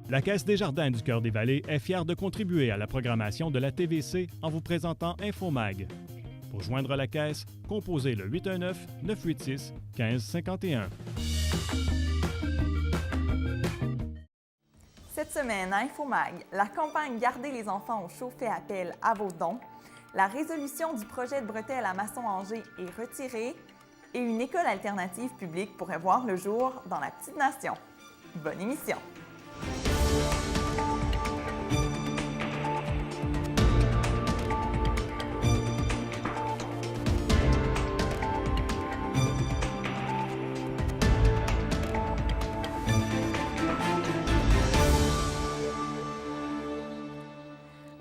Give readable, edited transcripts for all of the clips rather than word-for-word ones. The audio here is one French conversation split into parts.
La Caisse des Jardins du Cœur-des-Vallées est fière de contribuer à la programmation de la TVC en vous présentant InfoMag. Pour joindre la Caisse, composez le 819-986-1551. Cette semaine, à InfoMag, la campagne Gardez les enfants au chaud fait appel à vos dons, la résolution du projet de bretelles à Masson-Angers est retirée et une école alternative publique pourrait voir le jour dans la petite nation. Bonne émission!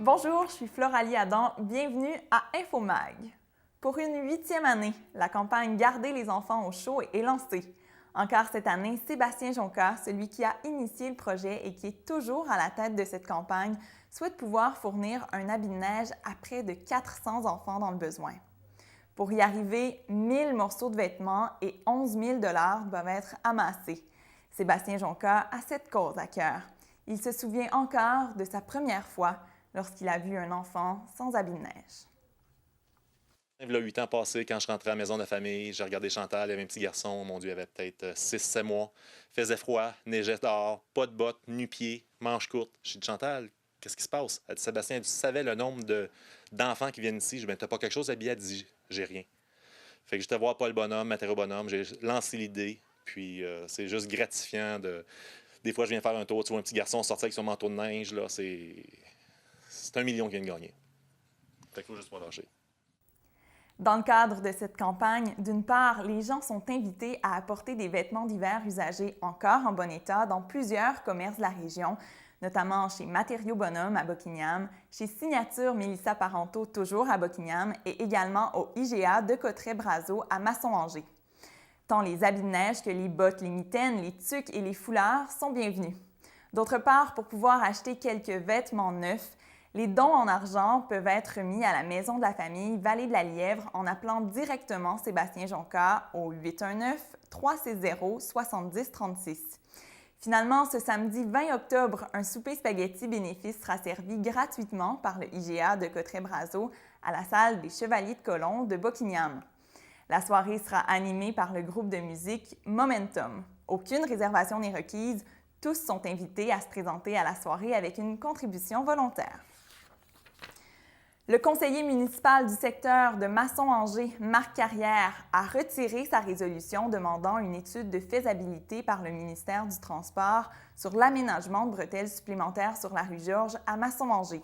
Bonjour, je suis Floralie Adam. Bienvenue à InfoMag. Pour une 8e année, la campagne Gardez les enfants au chaud est lancée. Encore cette année, Sébastien Jonca, celui qui a initié le projet et qui est toujours à la tête de cette campagne, souhaite pouvoir fournir un habit de neige à près de 400 enfants dans le besoin. Pour y arriver, 1000 morceaux de vêtements et 11 000 $ doivent être amassés. Sébastien Jonca a cette cause à cœur. Il se souvient encore de sa première fois lorsqu'il a vu un enfant sans habit de neige. Il y a 8 ans passés, quand je rentrais à la maison de la famille, j'ai regardé Chantal, il y avait un petit garçon, mon Dieu, il avait peut-être 6-7 mois. Il faisait froid, neigeait dehors, pas de bottes, nu-pieds, manches courtes. J'ai dit, Chantal, qu'est-ce qui se passe? Elle dit, Sébastien, elle dit, tu savais le nombre d'enfants qui viennent ici? Je dis, ben, t'as pas quelque chose habillé? Elle dit, j'ai rien. Fait que j'étais voir Paul Bonhomme, Matériau Bonhomme, j'ai lancé l'idée, puis c'est juste gratifiant de... Des fois, je viens faire un tour, tu vois un petit garçon sortir avec son manteau de neige, là, c'est 1 million qui vient de gagner. Fait qu'il faut juste pas lâcher. Dans le cadre de cette campagne, d'une part, les gens sont invités à apporter des vêtements d'hiver usagés encore en bon état dans plusieurs commerces de la région, notamment chez Matériau Bonhomme à Boquignam, chez Signature Mélissa Parenteau toujours à Boquignam et également au IGA de Cotret-Brazeau à Masson-Angers. Tant les habits de neige que les bottes, les mitaines, les tucs et les foulards sont bienvenus. D'autre part, pour pouvoir acheter quelques vêtements neufs, les dons en argent peuvent être remis à la Maison de la famille Vallée de la Lièvre en appelant directement Sébastien Jonca au 819-360-7036. Finalement, ce samedi 20 octobre, un souper spaghetti bénéfice sera servi gratuitement par le IGA de Cotret-Brazeau à la salle des Chevaliers de Colomb de Boquignam. La soirée sera animée par le groupe de musique Momentum. Aucune réservation n'est requise. Tous sont invités à se présenter à la soirée avec une contribution volontaire. Le conseiller municipal du secteur de Masson-Angers, Marc Carrière, a retiré sa résolution demandant une étude de faisabilité par le ministère du Transport sur l'aménagement de bretelles supplémentaires sur la rue Georges à Masson-Angers.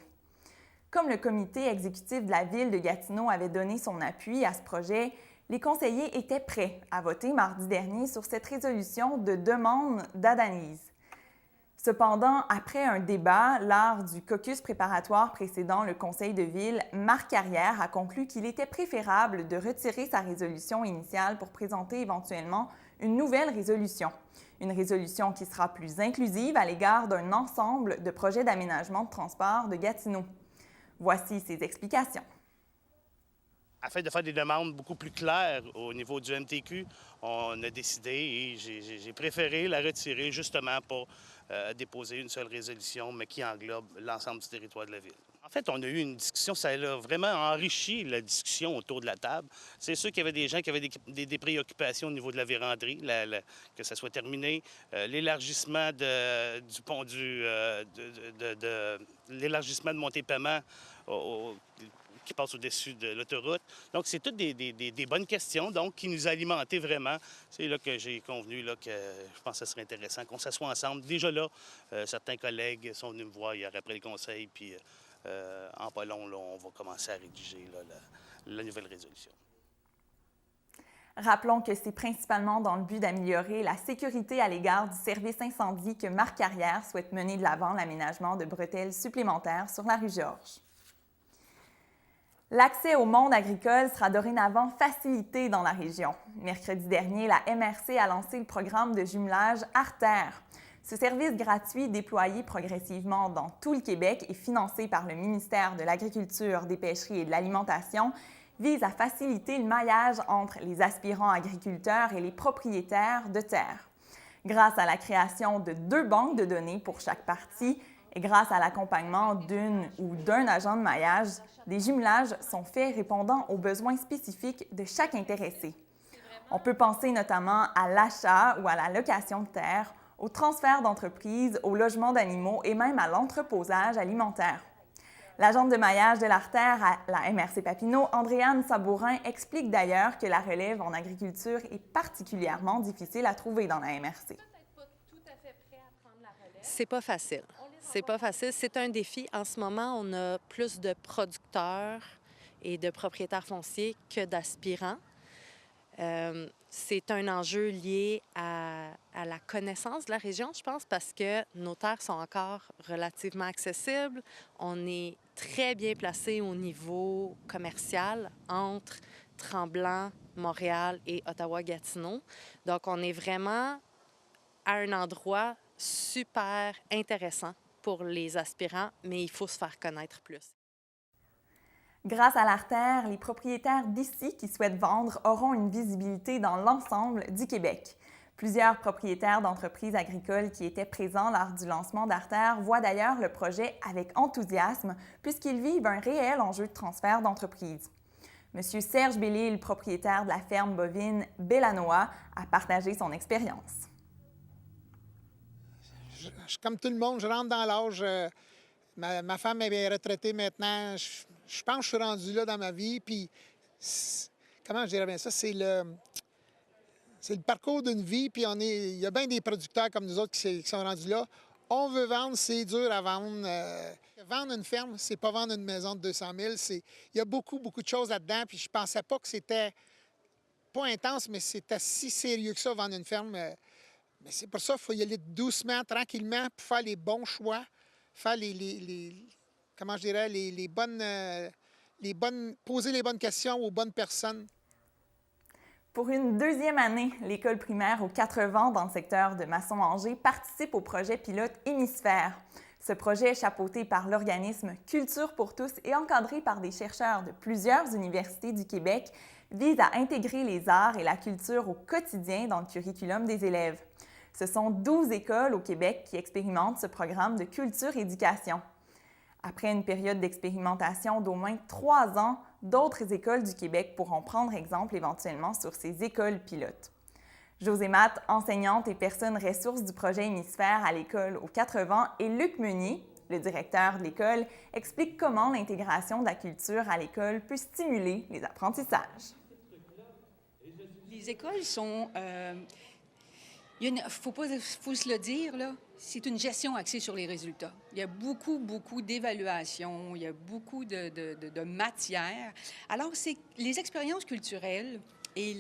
Comme le comité exécutif de la ville de Gatineau avait donné son appui à ce projet, les conseillers étaient prêts à voter mardi dernier sur cette résolution de demande d'analyse. Cependant, après un débat lors du caucus préparatoire précédant le conseil de ville, Marc Carrière a conclu qu'il était préférable de retirer sa résolution initiale pour présenter éventuellement une nouvelle résolution. Une résolution qui sera plus inclusive à l'égard d'un ensemble de projets d'aménagement de transport de Gatineau. Voici ses explications. Afin de faire des demandes beaucoup plus claires au niveau du MTQ, on a décidé et j'ai préféré la retirer justement pour déposer une seule résolution, mais qui englobe l'ensemble du territoire de la ville. En fait, on a eu une discussion, ça a vraiment enrichi la discussion autour de la table. C'est sûr qu'il y avait des gens qui avaient des préoccupations au niveau de la véranderie, que ça soit terminé, l'élargissement du pont l'élargissement de Monté-Paiement qui passe au-dessus de l'autoroute. Donc, c'est toutes des bonnes questions donc, qui nous alimentaient vraiment. C'est là que j'ai convenu là, que je pense que ce serait intéressant qu'on s'assoie ensemble. Déjà là, certains collègues sont venus me voir hier après le conseil, puis en pas long, là, on va commencer à rédiger là, la nouvelle résolution. Rappelons que c'est principalement dans le but d'améliorer la sécurité à l'égard du service incendie que Marc Carrière souhaite mener de l'avant l'aménagement de bretelles supplémentaires sur la rue Georges. L'accès au monde agricole sera dorénavant facilité dans la région. Mercredi dernier, la MRC a lancé le programme de jumelage Artère. Ce service gratuit déployé progressivement dans tout le Québec et financé par le ministère de l'Agriculture, des Pêcheries et de l'Alimentation vise à faciliter le maillage entre les aspirants agriculteurs et les propriétaires de terres. Grâce à la création de 2 banques de données pour chaque partie et grâce à l'accompagnement d'une ou d'un agent de maillage, des jumelages sont faits répondant aux besoins spécifiques de chaque intéressé. On peut penser notamment à l'achat ou à la location de terre, au transfert d'entreprises, au logement d'animaux et même à l'entreposage alimentaire. L'agente de maillage de l'artère à la MRC Papineau, Andréane Sabourin, explique d'ailleurs que la relève en agriculture est particulièrement difficile à trouver dans la MRC. C'est pas facile. C'est pas facile. C'est un défi. En ce moment, on a plus de producteurs et de propriétaires fonciers que d'aspirants. C'est un enjeu lié à la connaissance de la région, je pense, parce que nos terres sont encore relativement accessibles. On est très bien placé au niveau commercial entre Tremblant, Montréal et Ottawa-Gatineau. Donc, on est vraiment à un endroit super intéressant pour les aspirants, mais il faut se faire connaître plus. Grâce à l'artère, les propriétaires d'ici qui souhaitent vendre auront une visibilité dans l'ensemble du Québec. Plusieurs propriétaires d'entreprises agricoles qui étaient présents lors du lancement d'Artère voient d'ailleurs le projet avec enthousiasme puisqu'ils vivent un réel enjeu de transfert d'entreprise. Monsieur Serge Bellil, propriétaire de la ferme bovine Bellanoa, a partagé son expérience. Comme tout le monde, je rentre dans l'âge. Ma femme est bien retraitée maintenant. Je pense que je suis rendu là dans ma vie. Puis, comment je dirais bien ça? C'est le parcours d'une vie. Puis, il y a bien des producteurs comme nous autres qui sont rendus là. On veut vendre, c'est dur à vendre. Vendre une ferme, c'est pas vendre une maison de 200 000. Il y a beaucoup de choses là-dedans. Puis, je pensais pas que c'était pas intense, mais c'était si sérieux que ça, vendre une ferme. Mais c'est pour ça qu'il faut y aller doucement, tranquillement, pour faire les bons choix, faire comment je dirais, poser les bonnes questions aux bonnes personnes. Pour une 2e année, l'école primaire aux 4 vents dans le secteur de Masson-Angers participe au projet pilote Hémisphère. Ce projet est chapeauté par l'organisme Culture pour tous et encadré par des chercheurs de plusieurs universités du Québec vise à intégrer les arts et la culture au quotidien dans le curriculum des élèves. Ce sont 12 écoles au Québec qui expérimentent ce programme de culture-éducation. Après une période d'expérimentation d'au moins 3 ans, d'autres écoles du Québec pourront prendre exemple éventuellement sur ces écoles pilotes. José Matt, enseignante et personne ressource du projet Hémisphère à l'école aux 4 vents, et Luc Meunier, le directeur de l'école, explique comment l'intégration de la culture à l'école peut stimuler les apprentissages. Les écoles sont... Il faut se le dire, là, c'est une gestion axée sur les résultats. Il y a beaucoup d'évaluations, il y a beaucoup de matières. Alors, c'est les expériences culturelles et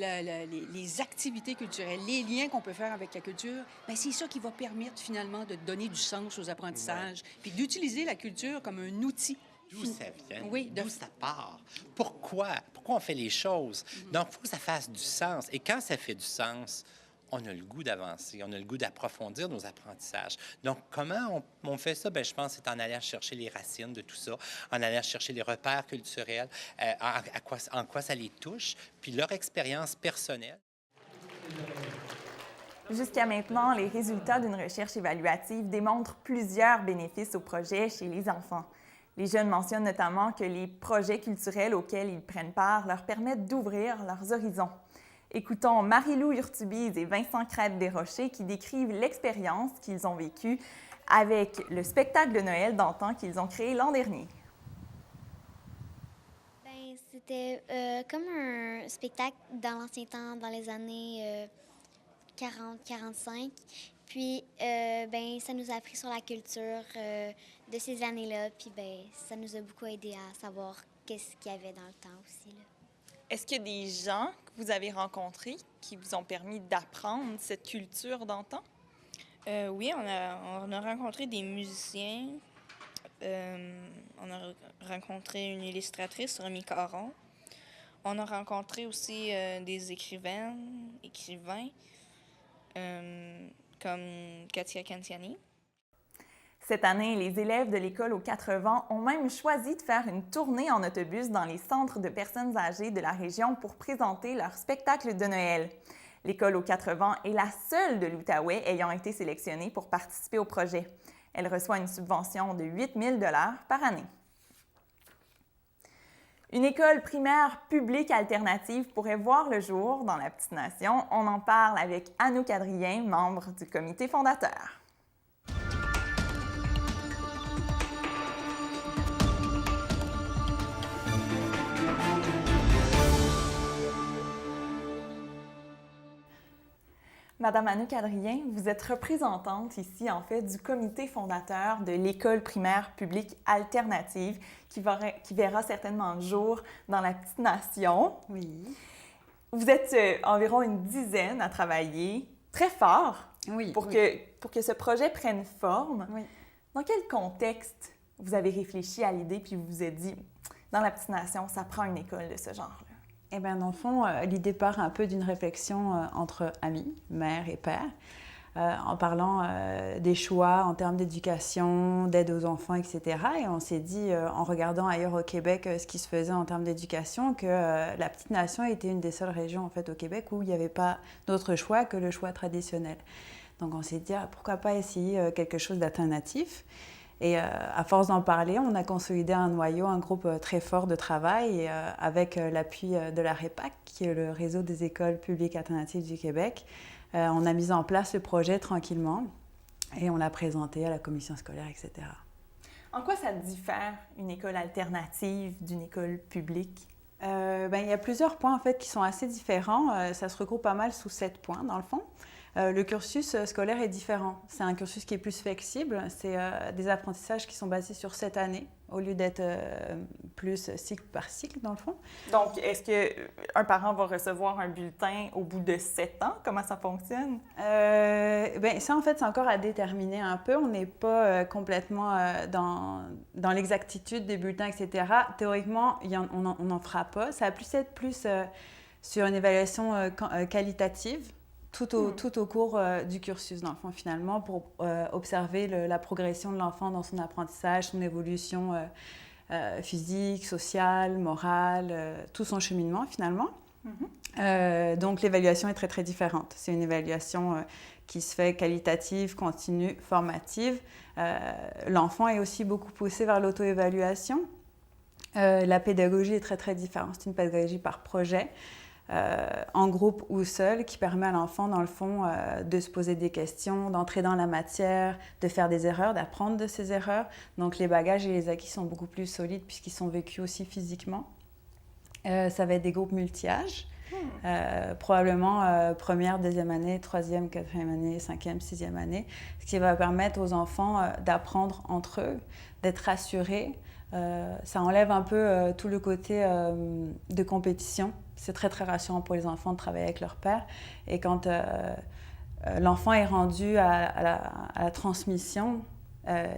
les activités culturelles, les liens qu'on peut faire avec la culture, bien, c'est ça qui va permettre finalement de donner du sens aux apprentissages, puis d'utiliser la culture comme un outil. D'où ça vient, oui, d'où ça part, pourquoi on fait les choses. Donc, il faut que ça fasse du sens. Et quand ça fait du sens, on a le goût d'avancer, on a le goût d'approfondir nos apprentissages. Donc, comment on fait ça? Bien, je pense que c'est en allant chercher les racines de tout ça, en allant chercher les repères culturels, en quoi ça les touche, puis leur expérience personnelle. Jusqu'à maintenant, les résultats d'une recherche évaluative démontrent plusieurs bénéfices au projet chez les enfants. Les jeunes mentionnent notamment que les projets culturels auxquels ils prennent part leur permettent d'ouvrir leurs horizons. Écoutons Marie-Lou Urtubise et Vincent Crête-Desrochers qui décrivent l'expérience qu'ils ont vécue avec le spectacle de Noël d'antan qu'ils ont créé l'an dernier. Bien, c'était comme un spectacle dans l'ancien temps, dans les années 40-45. Puis, ben, ça nous a appris sur la culture de ces années-là. Puis, ben, ça nous a beaucoup aidé à savoir qu'est-ce qu'il y avait dans le temps aussi, là. Est-ce qu'il y a des gens que vous avez rencontrés qui vous ont permis d'apprendre cette culture d'antan? Oui, on a rencontré des musiciens. On a rencontré une illustratrice, Romy Caron. On a rencontré aussi des écrivains comme Katia Cantiani. Cette année, les élèves de l'école aux 4 vents ont même choisi de faire une tournée en autobus dans les centres de personnes âgées de la région pour présenter leur spectacle de Noël. L'école aux 4 vents est la seule de l'Outaouais ayant été sélectionnée pour participer au projet. Elle reçoit une subvention de 8 000 $ par année. Une école primaire publique alternative pourrait voir le jour dans la Petite Nation. On en parle avec Anouk Adrien, membre du comité fondateur. Madame Anouk Adrien, vous êtes représentante ici, en fait, du comité fondateur de l'école primaire publique alternative qui verra certainement le jour dans la Petite Nation. Oui. Vous êtes environ une dizaine à travailler très fort pour que ce projet prenne forme. Oui. Dans quel contexte vous avez réfléchi à l'idée puis vous vous êtes dit, dans la Petite Nation, ça prend une école de ce genre-là? Eh bien, dans le fond, l'idée part un peu d'une réflexion entre amis, mère et père, en parlant des choix en termes d'éducation, d'aide aux enfants, etc. Et on s'est dit, en regardant ailleurs au Québec ce qui se faisait en termes d'éducation, que la Petite Nation était une des seules régions en fait, au Québec où il n'y avait pas d'autre choix que le choix traditionnel. Donc on s'est dit, pourquoi pas essayer quelque chose d'alternatif? Et à force d'en parler, on a consolidé un noyau, un groupe très fort de travail et, avec l'appui de la REPAC, qui est le réseau des écoles publiques alternatives du Québec. On a mis en place le projet tranquillement et on l'a présenté à la commission scolaire, etc. En quoi ça diffère une école alternative d'une école publique? Il y a plusieurs points en fait, qui sont assez différents. Ça se regroupe pas mal sous 7 points dans le fond. Le cursus scolaire est différent. C'est un cursus qui est plus flexible. C'est des apprentissages qui sont basés sur 7 années au lieu d'être plus cycle par cycle, dans le fond. Donc, est-ce qu'un parent va recevoir un bulletin au bout de 7 ans? Comment ça fonctionne? Ça, en fait, c'est encore à déterminer un peu. On n'est pas complètement dans l'exactitude des bulletins, etc. Théoriquement, on n'en fera pas. Ça va plus être sur une évaluation qualitative. Tout au cours du cursus, dans le fond, finalement, pour observer la progression de l'enfant dans son apprentissage, son évolution physique, sociale, morale, tout son cheminement, finalement. Donc, l'évaluation est très, très différente. C'est une évaluation qui se fait qualitative, continue, formative. L'enfant est aussi beaucoup poussé vers l'auto-évaluation. La pédagogie est très, très différente. C'est une pédagogie par projet. En groupe ou seul, qui permet à l'enfant, dans le fond, de se poser des questions, d'entrer dans la matière, de faire des erreurs, d'apprendre de ses erreurs. Donc, les bagages et les acquis sont beaucoup plus solides puisqu'ils sont vécus aussi physiquement. Ça va être des groupes multi-âges, probablement première, deuxième année, troisième, quatrième année, cinquième, sixième année, ce qui va permettre aux enfants d'apprendre entre eux, d'être rassurés. Ça enlève un peu tout le côté de compétition. C'est très, très rassurant pour les enfants de travailler avec leur père. Et quand l'enfant est rendu à la transmission,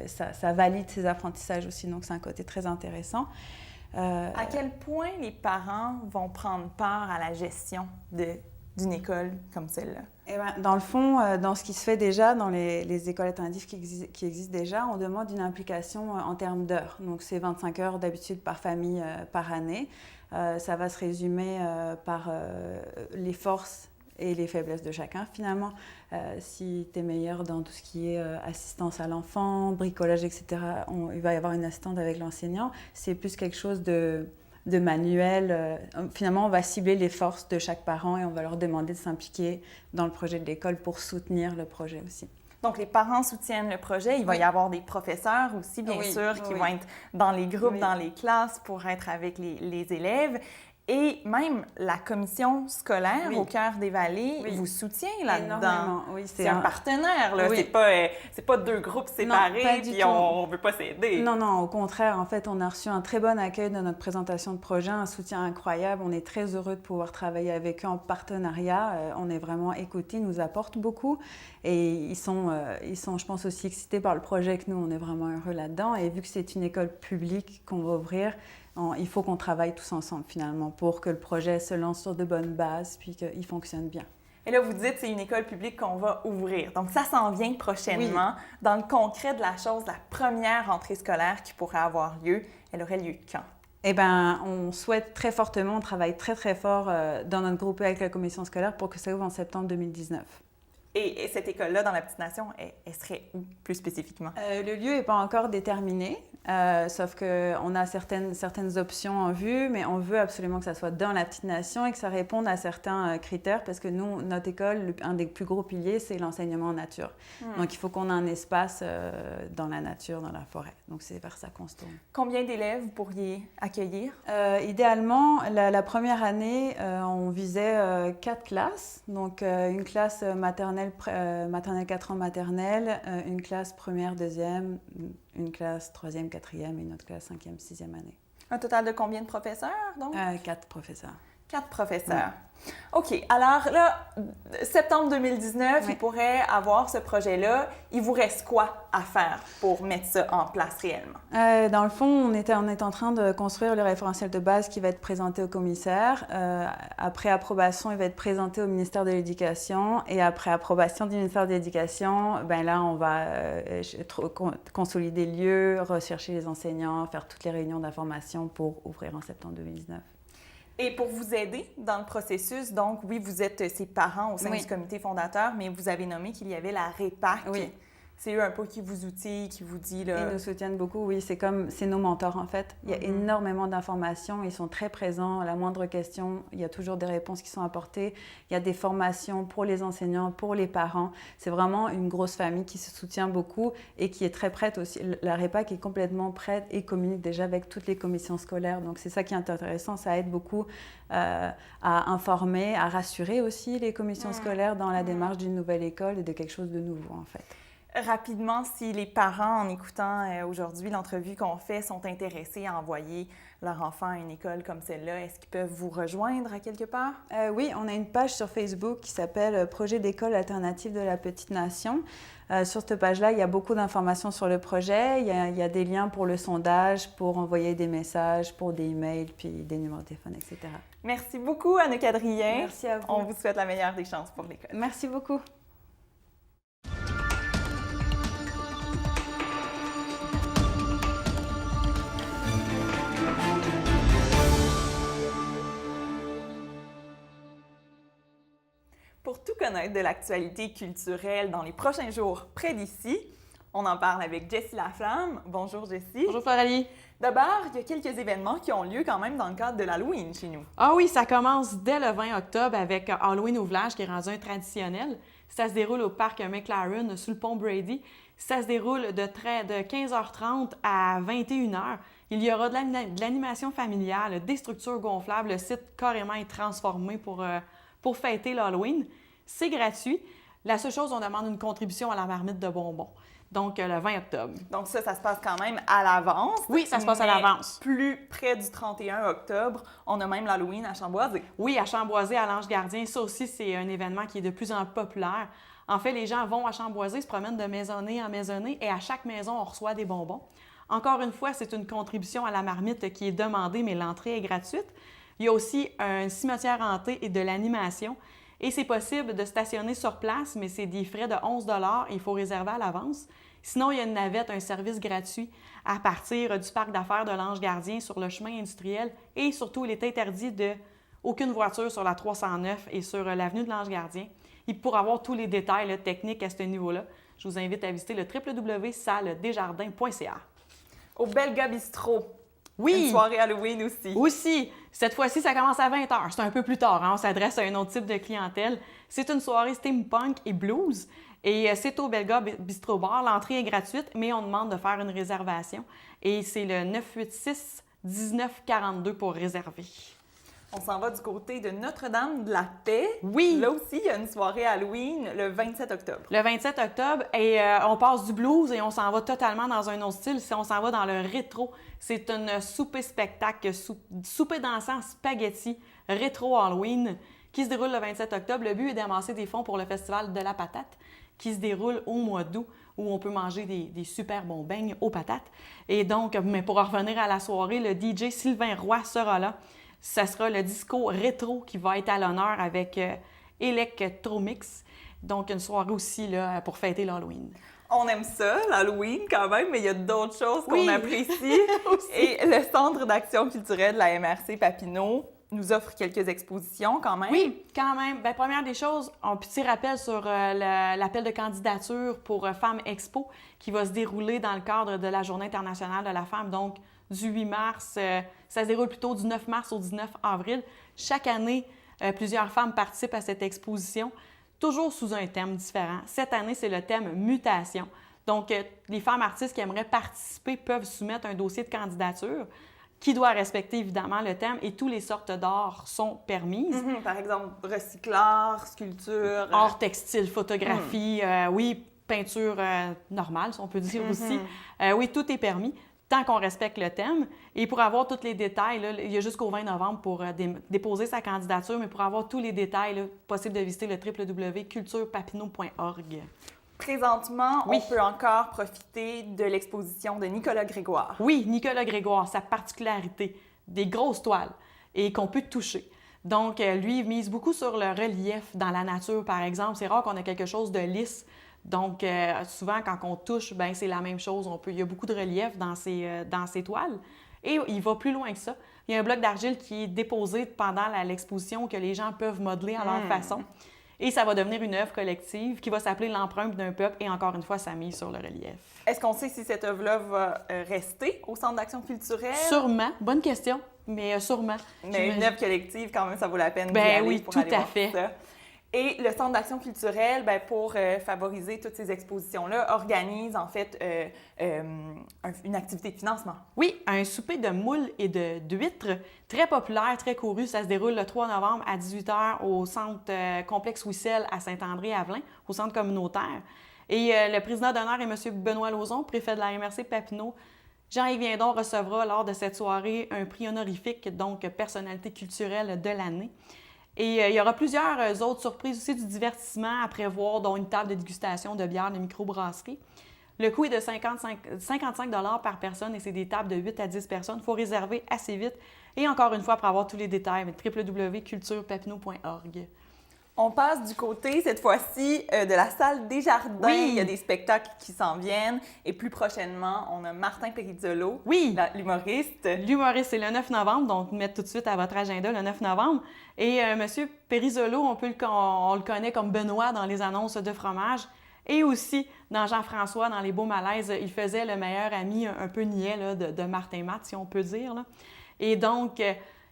ça valide ses apprentissages aussi. Donc, c'est un côté très intéressant. À quel point les parents vont prendre part à la gestion d'une école comme celle-là? Eh bien, dans le fond, dans ce qui se fait déjà dans les écoles alternatives qui existent déjà, on demande une implication en termes d'heures. Donc, c'est 25 heures d'habitude par famille par année. Ça va se résumer par les forces et les faiblesses de chacun, finalement. Si tu es meilleur dans tout ce qui est assistance à l'enfant, bricolage, etc., il va y avoir une assistante avec l'enseignant. C'est plus quelque chose de manuel. Finalement, on va cibler les forces de chaque parent et on va leur demander de s'impliquer dans le projet de l'école pour soutenir le projet aussi. Donc, les parents soutiennent le projet. Il va y avoir des professeurs aussi, bien sûr, qui vont être dans les groupes, dans les classes pour être avec les élèves. Et même la commission scolaire au Cœur des Vallées vous soutient là-dedans. C'est un partenaire, là. C'est pas deux groupes séparés puis on veut pas s'aider. Non, au contraire. En fait, on a reçu un très bon accueil de notre présentation de projet, un soutien incroyable. On est très heureux de pouvoir travailler avec eux en partenariat. On est vraiment écoutés, ils nous apportent beaucoup. Et ils sont, je pense, aussi excités par le projet que nous. On est vraiment heureux là-dedans. Et vu que c'est une école publique qu'on va ouvrir, il faut qu'on travaille tous ensemble, finalement, pour que le projet se lance sur de bonnes bases puis qu'il fonctionne bien. Et là, vous dites que c'est une école publique qu'on va ouvrir. Donc, ça s'en vient prochainement. Dans le concret de la chose, la première rentrée scolaire qui pourrait avoir lieu, elle aurait lieu quand? Eh bien, on souhaite très fortement, on travaille très, très fort dans notre groupe avec la commission scolaire pour que ça ouvre en septembre 2019. Et cette école-là, dans la Petite Nation, elle serait où, plus spécifiquement? Le lieu n'est pas encore déterminé, sauf qu'on a certaines options en vue, mais on veut absolument que ça soit dans la Petite Nation et que ça réponde à certains critères, parce que nous, notre école, un des plus gros piliers, c'est l'enseignement en nature. Donc, il faut qu'on ait un espace dans la nature, dans la forêt. Donc, c'est vers ça qu'on se tourne. Combien d'élèves vous pourriez accueillir? Idéalement, la première année, on visait 4 classes. Donc, une classe maternelle 4 ans maternelle, une classe première, deuxième, une classe troisième, quatrième et une autre classe 5e, 6e année. Un total de combien de professeurs, donc? 4 professeurs. 4 professeurs. OK. Alors là, septembre 2019, il pourrait avoir ce projet-là. Il vous reste quoi à faire pour mettre ça en place réellement? Dans le fond, on est en train de construire le référentiel de base qui va être présenté au commissaire. Après approbation, il va être présenté au ministère de l'Éducation. Et après approbation du ministère de l'Éducation, ben là, on va consolider le lieu, rechercher les enseignants, faire toutes les réunions d'information pour ouvrir en septembre 2019. Et pour vous aider dans le processus, donc oui, vous êtes ses parents au sein du comité fondateur, mais vous avez nommé qu'il y avait la REPAC. Oui. C'est eux un peu qui vous outillent, qui vous dit... Là... Ils nous soutiennent beaucoup, oui. C'est nos mentors, en fait. Il y a énormément d'informations. Ils sont très présents. À la moindre question, il y a toujours des réponses qui sont apportées. Il y a des formations pour les enseignants, pour les parents. C'est vraiment une grosse famille qui se soutient beaucoup et qui est très prête aussi. La REPAC est complètement prête et communique déjà avec toutes les commissions scolaires. Donc, c'est ça qui est intéressant. Ça aide beaucoup à informer, à rassurer aussi les commissions scolaires dans la démarche d'une nouvelle école et de quelque chose de nouveau, en fait. Rapidement, si les parents, en écoutant aujourd'hui l'entrevue qu'on fait, sont intéressés à envoyer leur enfant à une école comme celle-là, est-ce qu'ils peuvent vous rejoindre à quelque part? Oui, on a une page sur Facebook qui s'appelle « Projet d'école alternative de la Petite Nation ». Sur cette page-là, il y a beaucoup d'informations sur le projet. Il y a des liens pour le sondage, pour envoyer des messages, pour des emails, puis des numéros de téléphone, etc. Merci beaucoup, Anne Quadrien. Merci à vous. On vous souhaite la meilleure des chances pour l'école. Merci beaucoup. Pour tout connaître de l'actualité culturelle dans les prochains jours près d'ici, on en parle avec Jessie Laflamme. Bonjour Jessie. Bonjour Floralie. D'abord, il y a quelques événements qui ont lieu quand même dans le cadre de l'Halloween chez nous. Ah oui, ça commence dès le 20 octobre avec Halloween au village qui est rendu un traditionnel. Ça se déroule au parc McLaren sous le pont Brady. Ça se déroule de 15h30 à 21h. Il y aura de l'animation familiale, des structures gonflables. Le site carrément est transformé pour fêter l'Halloween. C'est gratuit. La seule chose, on demande une contribution à la marmite de bonbons. Donc, le 20 octobre. Donc ça se passe quand même à l'avance. Oui, ça se passe à l'avance. Plus près du 31 octobre, on a même l'Halloween à Chamboisé. Oui, à Chamboisé, à l'Ange Gardien. Ça aussi, c'est un événement qui est de plus en plus populaire. En fait, les gens vont à Chamboisé, se promènent de maisonnée en maisonnée et à chaque maison, on reçoit des bonbons. Encore une fois, c'est une contribution à la marmite qui est demandée, mais l'entrée est gratuite. Il y a aussi un cimetière hanté et de l'animation. Et c'est possible de stationner sur place, mais c'est des frais de 11 $. Il faut réserver à l'avance. Sinon, il y a une navette, un service gratuit à partir du parc d'affaires de l'Ange Gardien sur le chemin industriel. Et surtout, il est interdit aucune voiture sur la 309 et sur l'avenue de l'Ange Gardien. Et pour avoir tous les détails techniques à ce niveau-là, je vous invite à visiter le www.saldesjardins.ca. Au Belga Bistro. Oui! Une soirée Halloween aussi. Aussi! Cette fois-ci, ça commence à 20h. C'est un peu plus tard. On s'adresse à un autre type de clientèle. C'est une soirée steampunk et blues. Et c'est au Belga Bistro Bar. L'entrée est gratuite, mais on demande de faire une réservation. Et c'est le 986-1942 pour réserver. On s'en va du côté de Notre-Dame-de-la-Paix. Oui! Là aussi, il y a une soirée Halloween le 27 octobre. Le 27 octobre, et on passe du blues et on s'en va totalement dans un autre style. On s'en va dans le rétro. C'est une souper-spectacle, souper dansant spaghetti rétro Halloween qui se déroule le 27 octobre. Le but est d'amasser des fonds pour le Festival de la patate qui se déroule au mois d'août où on peut manger des super bons beignes aux patates. Et donc, mais pour en revenir à la soirée, le DJ Sylvain Roy sera là. Ça sera le disco rétro qui va être à l'honneur avec Electromix. Donc, une soirée aussi là, pour fêter l'Halloween. On aime ça, l'Halloween quand même, mais il y a d'autres choses qu'on apprécie. Et le Centre d'action culturelle de la MRC Papineau nous offre quelques expositions quand même. Oui, quand même. Bien, première des choses, un petit rappel sur l'appel de candidature pour Femmes Expo qui va se dérouler dans le cadre de la Journée internationale de la femme, donc du 8 mars. Ça se déroule plutôt du 9 mars au 19 avril. Chaque année, plusieurs femmes participent à cette exposition, toujours sous un thème différent. Cette année, c'est le thème mutation. Donc, les femmes artistes qui aimeraient participer peuvent soumettre un dossier de candidature qui doit respecter évidemment le thème et toutes les sortes d'art sont permises. Par exemple, recyclard, sculpture... Art textile, photographie, oui, peinture normale, si on peut dire aussi. Oui, tout est permis tant qu'on respecte le thème. Et pour avoir tous les détails, là, il y a jusqu'au 20 novembre pour déposer sa candidature, mais pour avoir tous les détails, là, possible de visiter le www.culturepapineau.org. Présentement, on peut encore profiter de l'exposition de Nicolas Grégoire. Oui, Nicolas Grégoire, sa particularité, des grosses toiles et qu'on peut toucher. Donc, lui, il mise beaucoup sur le relief dans la nature, par exemple. C'est rare qu'on ait quelque chose de lisse. Donc, souvent, quand on touche, ben c'est la même chose. Il y a beaucoup de relief dans ces toiles. Et il va plus loin que ça. Il y a un bloc d'argile qui est déposé pendant l'exposition que les gens peuvent modeler à leur façon. Et ça va devenir une œuvre collective qui va s'appeler l'empreinte d'un peuple et encore une fois, ça mise sur le relief. Est-ce qu'on sait si cette œuvre-là va rester au Centre d'action culturelle? Sûrement. Bonne question, mais sûrement. Mais une œuvre collective, quand même, ça vaut la peine d'y aller aller pour aller tout à voir fait. Ça. Et le Centre d'action culturelle, bien, pour favoriser toutes ces expositions-là, organise en fait une activité de financement. Oui, un souper de moules et d'huîtres, très populaire, très couru. Ça se déroule le 3 novembre à 18h au Centre Complexe Wissel à Saint-André-Avelin, au Centre communautaire. Et le président d'honneur est M. Benoît Lauzon, préfet de la MRC Papineau. Jean-Yves Viendon recevra lors de cette soirée un prix honorifique, donc personnalité culturelle de l'année. Et il y aura plusieurs autres surprises aussi du divertissement à prévoir, dont une table de dégustation de bière de microbrasserie. Le coût est de 55 $ par personne et c'est des tables de 8 à 10 personnes. Il faut réserver assez vite. Et encore une fois, pour avoir tous les détails, www.culturepapineau.org. On passe du côté, cette fois-ci, de la salle Desjardins. Oui. Il y a des spectacles qui s'en viennent. Et plus prochainement, on a Martin Perizzolo, l'humoriste. L'humoriste, c'est le 9 novembre, donc mettez tout de suite à votre agenda le 9 novembre. Et M. Perizzolo, on le connaît comme Benoît dans les annonces de fromage. Et aussi, dans Jean-François, dans Les Beaux Malaises, il faisait le meilleur ami un peu niais là, de Martin Matt, si on peut dire. Là. Et donc,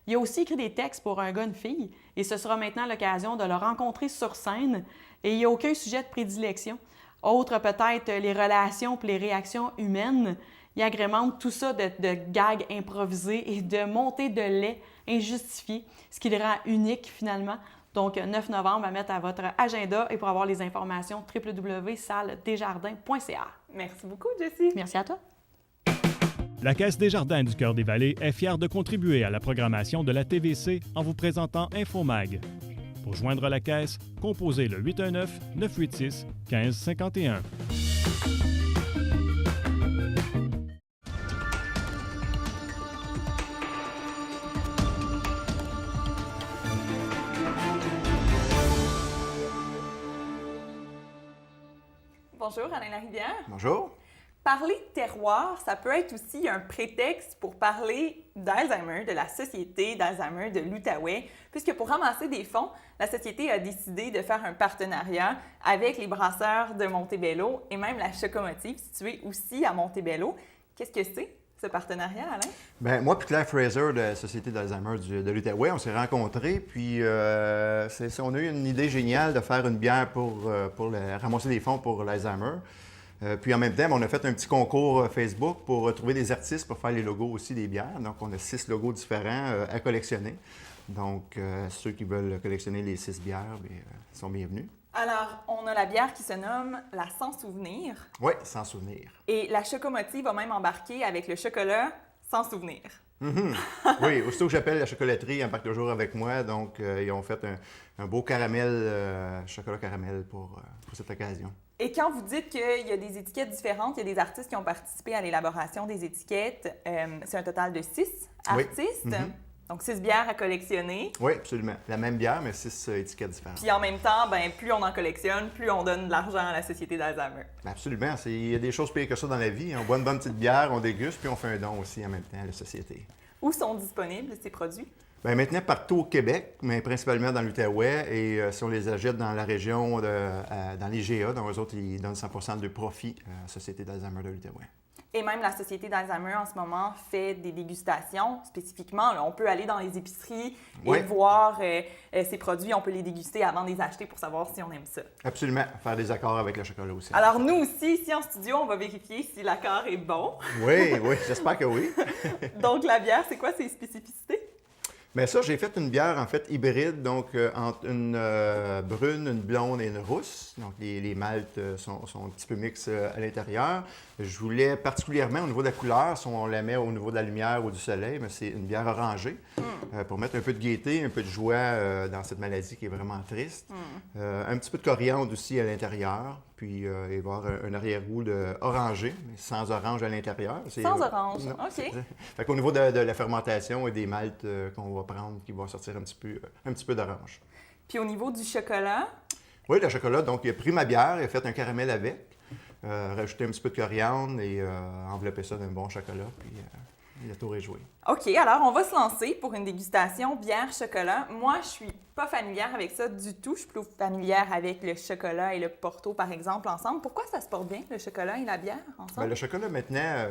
il a aussi écrit des textes pour un gars, une fille. Et ce sera maintenant l'occasion de le rencontrer sur scène. Et il n'y a aucun sujet de prédilection. Autre peut-être les relations et les réactions humaines. Il agrémente tout ça de gags improvisés et de montées de lait injustifiées, ce qui le rend unique finalement. Donc, 9 novembre à mettre à votre agenda et pour avoir les informations, www.salledesjardins.ca. Merci beaucoup, Jessie. Merci à toi. La Caisse Desjardins du Cœur-des-Vallées est fière de contribuer à la programmation de la TVC en vous présentant InfoMag. Pour joindre la Caisse, composez le 819-986-1551. Bonjour, Alain Larivière. Bonjour. Parler de terroir, ça peut être aussi un prétexte pour parler d'Alzheimer, de la Société d'Alzheimer de l'Outaouais, puisque pour ramasser des fonds, la Société a décidé de faire un partenariat avec les brasseurs de Montebello et même la Chocomotive, située aussi à Montebello. Qu'est-ce que c'est, ce partenariat, Alain? Bien, moi et Claire Fraser de la Société d'Alzheimer de l'Outaouais, on s'est rencontrés, puis on a eu une idée géniale de faire une bière pour ramasser des fonds pour l'Alzheimer. Puis en même temps, on a fait un petit concours Facebook pour trouver des artistes pour faire les logos aussi des bières. Donc, on a 6 logos différents à collectionner. Donc, ceux qui veulent collectionner les 6 bières sont bienvenus. Alors, on a la bière qui se nomme la Sans Souvenir. Oui, Sans Souvenir. Et la Chocomotive va même embarquer avec le chocolat Sans Souvenir. Mm-hmm. Oui, aussitôt que j'appelle la chocolaterie, ils embarquent toujours avec moi. Donc, ils ont fait un beau caramel, chocolat caramel pour cette occasion. Et quand vous dites qu'il y a des étiquettes différentes, il y a des artistes qui ont participé à l'élaboration des étiquettes, c'est un total de 6 artistes. Oui. Mm-hmm. Donc, 6 bières à collectionner. Oui, absolument. La même bière, mais 6 étiquettes différentes. Puis en même temps, ben, plus on en collectionne, plus on donne de l'argent à la Société d'Alzheimer. Absolument. Il y a des choses pires que ça dans la vie. On boit une bonne petite bière, on déguste, puis on fait un don aussi en même temps à la Société. Où sont disponibles ces produits? Bien, maintenant, partout au Québec, mais principalement dans l'Outaouais. Et si on les achète dans la région, dans les GA, donc eux autres, ils donnent 100 de profit à la Société d'Alzheimer de l'Outaouais. Et même la Société d'Alzheimer, en ce moment, fait des dégustations. Spécifiquement, là, on peut aller dans les épiceries et voir ces produits. On peut les déguster avant de les acheter pour savoir si on aime ça. Absolument. Faire des accords avec le chocolat aussi. Alors, nous aussi, ici en studio, on va vérifier si l'accord est bon. Oui, j'espère que oui. Donc, la bière, c'est quoi ses spécificités? Bien ça, j'ai fait une bière, en fait, hybride, donc entre une brune, une blonde et une rousse. Donc, les maltes sont un petit peu mix à l'intérieur. Je voulais particulièrement, au niveau de la couleur, si on la met au niveau de la lumière ou du soleil, mais c'est une bière orangée pour mettre un peu de gaieté, un peu de joie dans cette maladie qui est vraiment triste. Un petit peu de coriandre aussi à l'intérieur, puis il va y avoir un arrière-goût orangé, mais sans orange à l'intérieur. Sans orange, non, OK. Fait qu'au niveau de la fermentation et des maltes qu'on va prendre, qui vont sortir un petit peu d'orange. Puis au niveau du chocolat? Oui, le chocolat, donc il a pris ma bière, il a fait un caramel avec, rajouté un petit peu de coriandre et enveloppé ça d'un bon chocolat, puis il a tout réjoui. OK, alors on va se lancer pour une dégustation bière-chocolat. Moi, je suis pas familière avec ça du tout. Je suis plus familière avec le chocolat et le Porto, par exemple, ensemble. Pourquoi ça se porte bien, le chocolat et la bière, ensemble? Bien, le chocolat, maintenant,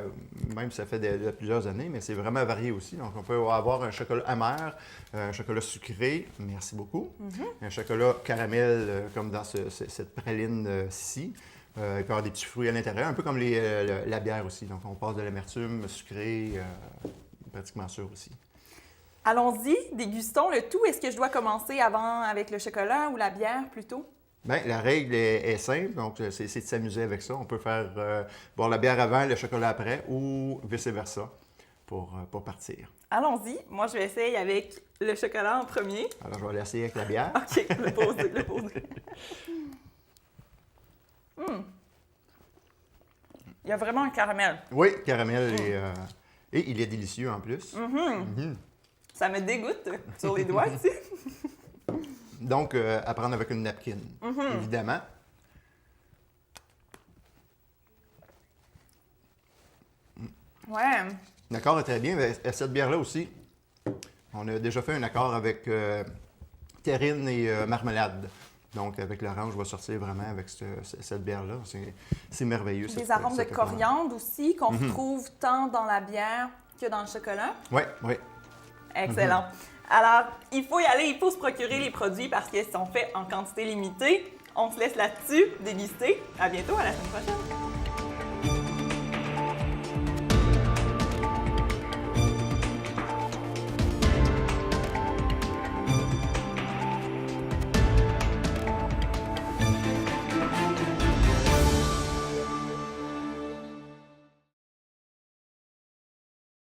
même si ça fait de plusieurs années, mais c'est vraiment varié aussi. Donc, on peut avoir un chocolat amer, un chocolat sucré, merci beaucoup, un chocolat caramel, comme dans cette praline-ci. Il peut y avoir des petits fruits à l'intérieur, un peu comme la bière aussi. Donc, on passe de l'amertume sucrée, pratiquement sûr aussi. Allons-y, dégustons le tout. Est-ce que je dois commencer avant avec le chocolat ou la bière plutôt? Bien, la règle est simple, donc c'est de s'amuser avec ça. On peut faire boire la bière avant, le chocolat après, ou vice-versa pour partir. Allons-y. Moi, je vais essayer avec le chocolat en premier. Alors, je vais l'essayer avec la bière. OK, le poser. Il y a vraiment un caramel. Oui, caramel et il est délicieux en plus. Ça me dégoûte sur les doigts ici. Donc, à prendre avec une napkin, évidemment. Ouais. L'accord est très bien. Mais cette bière-là aussi, on a déjà fait un accord avec terrine et marmelade. Donc, avec l'orange, je vais sortir vraiment avec cette bière-là. C'est merveilleux. Des arômes de coriandre aussi, qu'on retrouve tant dans la bière que dans le chocolat. Oui. Excellent. Alors, il faut y aller, il faut se procurer les produits parce qu'ils sont faits en quantité limitée. On se laisse là-dessus déguster. À bientôt, à la semaine prochaine.